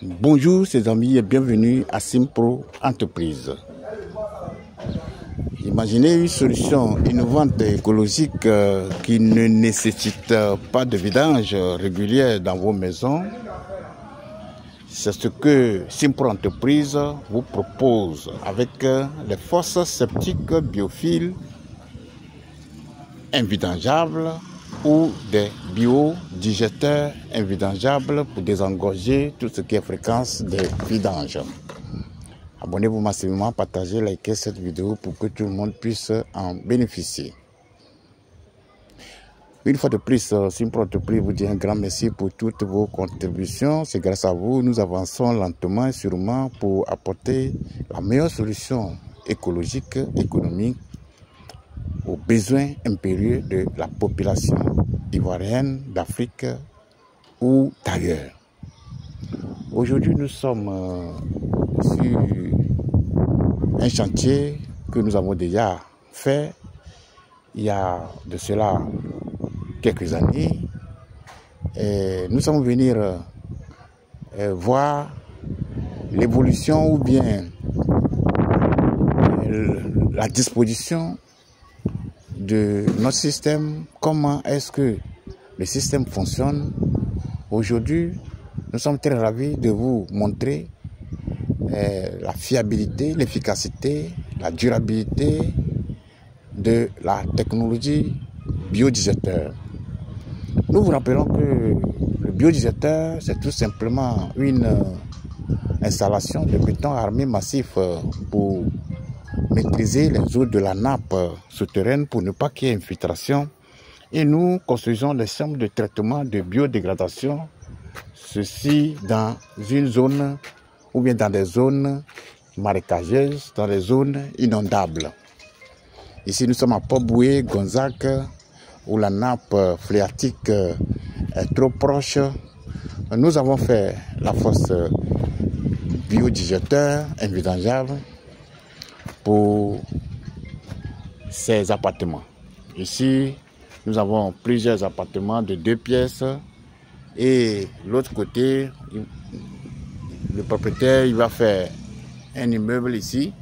Bonjour ses amis et bienvenue à Simpro Entreprise. Imaginez une solution innovante et écologique qui ne nécessite pas de vidange régulier dans vos maisons. C'est ce que Simpro Entreprise vous propose avec les fosses septiques biophiles invidangeables ou des biodigesteurs invidangeables pour désengorger tout ce qui est fréquence des vidanges. Abonnez-vous massivement, partagez, likez cette vidéo pour que tout le monde puisse en bénéficier. Une fois de plus, Simpro Entreprise vous dit un grand merci pour toutes vos contributions. C'est grâce à vous, nous avançons lentement et sûrement pour apporter la meilleure solution écologique, économique aux besoins impérieux de la population ivoirienne, d'Afrique ou d'ailleurs. Aujourd'hui, nous sommes sur un chantier que nous avons déjà fait il y a de cela quelques années. Et nous sommes venus voir l'évolution ou bien la disposition de notre système, comment est-ce que le système fonctionne. Aujourd'hui, nous sommes très ravis de vous montrer la fiabilité, l'efficacité, la durabilité de la technologie biodigesteur. Nous vous rappelons que le biodigesteur, c'est tout simplement une installation de béton armé massif pour maîtriser les eaux de la nappe souterraine pour ne pas qu'il y ait infiltration. Et nous construisons des chambres de traitement de biodégradation, ceci dans une zone ou bien dans des zones marécageuses, dans des zones inondables. Ici, nous sommes à Port-Boué, Gonzague, où la nappe phréatique est trop proche. Nous avons fait la fosse biodigesteur invidangeable pour ces appartements. Ici, nous avons plusieurs appartements de 2 pièces et l'autre côté, le propriétaire il va faire un immeuble ici.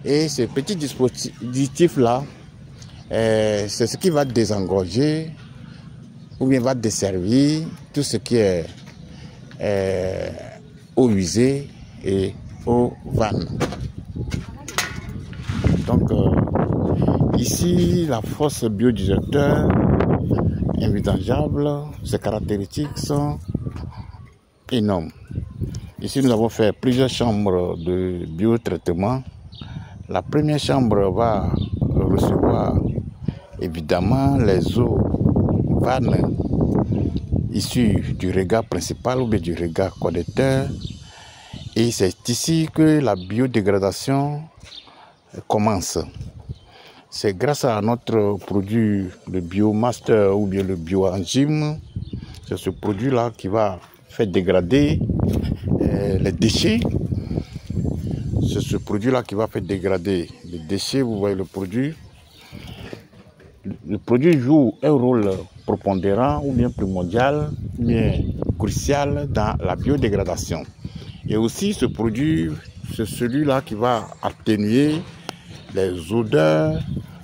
Et ce petit dispositif-là, c'est ce qui va désengorger ou bien va desservir tout ce qui est eau usée et eau vanne. Donc, ici, la fosse biodigesteur invidangeable, ses caractéristiques sont énormes. Ici, nous avons fait plusieurs chambres de biotraitement. La première chambre va recevoir évidemment les eaux vannes issues du regard principal ou bien du regard collecteur. Et c'est ici que la biodégradation commence. C'est grâce à notre produit, le Biomaster ou bien le Bioenzyme, c'est ce produit-là qui va faire dégrader les déchets. C'est ce produit-là qui va faire dégrader les déchets. Vous voyez le produit. Le produit joue un rôle prépondérant ou bien primordial, bien crucial dans la biodégradation. Et aussi ce produit, c'est celui-là qui va atténuer les odeurs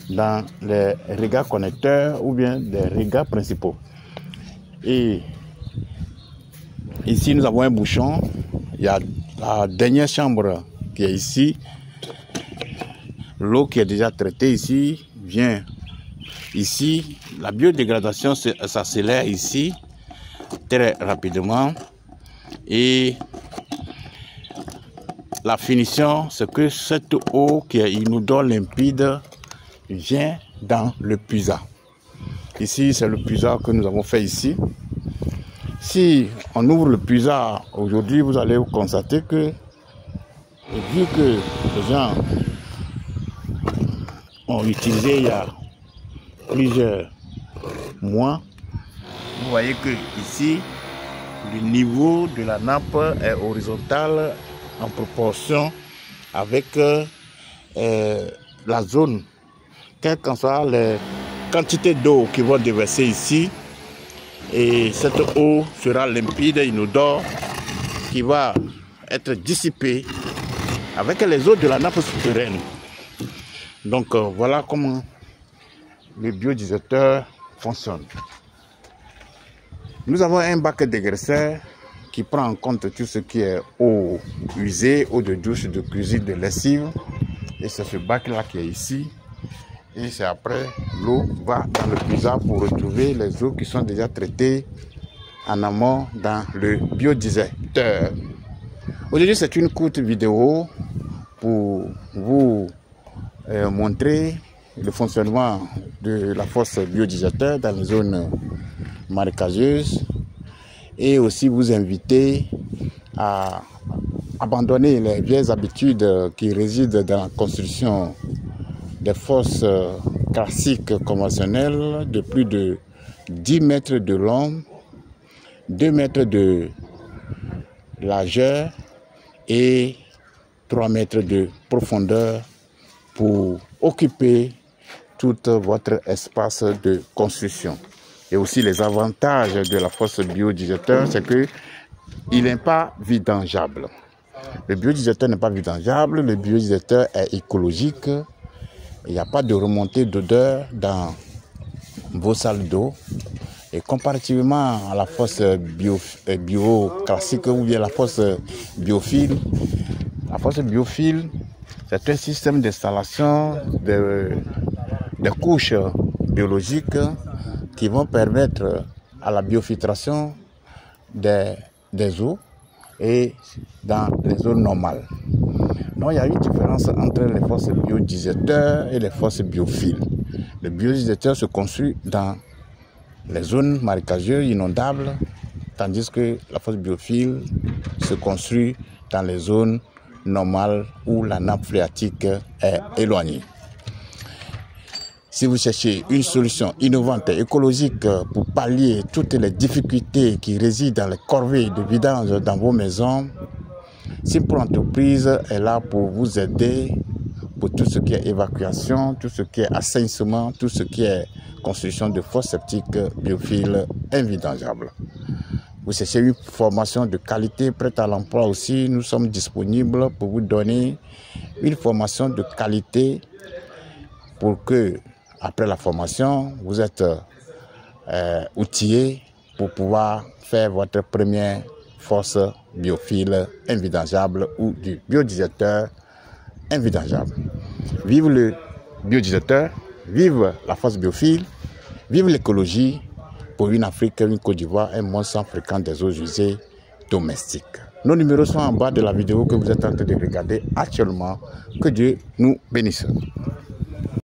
dans les regards connecteurs ou bien les regards principaux. Et ici, nous avons un bouchon. Il y a la dernière chambre qui est ici. L'eau qui est déjà traitée ici vient ici. La biodégradation s'accélère ici très rapidement. Et la finition, c'est que cette eau qui est inodore limpide vient dans le puisard. Ici, c'est le puisard que nous avons fait ici. Si on ouvre le puisard aujourd'hui, vous allez constater que, vu que les gens ont utilisé il y a plusieurs mois, vous voyez que ici, le niveau de la nappe est horizontal en proportion avec la zone, quelles qu'en soient les quantités d'eau qui vont déverser ici. Et cette eau sera limpide, inodore qui va être dissipé avec les eaux de la nappe souterraine. Donc voilà comment le biodigesteur fonctionne. Nous avons un bac dégraisseur qui prend en compte tout ce qui est eau usée, eau de douche, de cuisine, de lessive. Et c'est ce bac-là qui est ici. Et c'est après, l'eau va dans le puisard pour retrouver les eaux qui sont déjà traitées en amont dans le biodigesteur. Aujourd'hui, c'est une courte vidéo pour vous montrer le fonctionnement de la fosse biodigesteur dans les zones marécageuses et aussi vous inviter à abandonner les vieilles habitudes qui résident dans la construction des fosses classiques conventionnelles de plus de 10 mètres de long, 2 mètres de largeur et 3 mètres de profondeur pour occuper tout votre espace de construction. Et aussi les avantages de la fosse biodigesteur, c'est que il n'est pas vidangeable. Le biodigesteur n'est pas vidangeable, le biodigesteur est écologique. Il n'y a pas de remontée d'odeur dans vos salles d'eau. Et comparativement à la fosse bio classique ou bien la fosse biophile, c'est un système d'installation des couches biologiques qui vont permettre à la biofiltration des eaux et dans les zones normales. Donc il y a une différence entre les fosses biodigesteur et les fosses biophiles. Le biodigesteur se construit dans les zones marécageuses inondables, tandis que la fosse biophile se construit dans les zones normales où la nappe phréatique est éloignée. Si vous cherchez une solution innovante et écologique pour pallier toutes les difficultés qui résident dans les corvées de vidange dans vos maisons, Simple Entreprise est là pour vous aider pour tout ce qui est évacuation, tout ce qui est assainissement, tout ce qui est construction de fosses septiques biophiles invidangeables. Vous cherchez une formation de qualité prête à l'emploi aussi, nous sommes disponibles pour vous donner une formation de qualité pour que, après la formation, vous êtes outillé pour pouvoir faire votre première fosse biophile invidangeable ou du biodigesteur invidangeable. Vive le biodigesteur, vive la fosse biophile, vive l'écologie pour une Afrique, une Côte d'Ivoire, un monde sans fréquent des eaux usées domestiques. Nos numéros sont en bas de la vidéo que vous êtes en train de regarder actuellement. Que Dieu nous bénisse.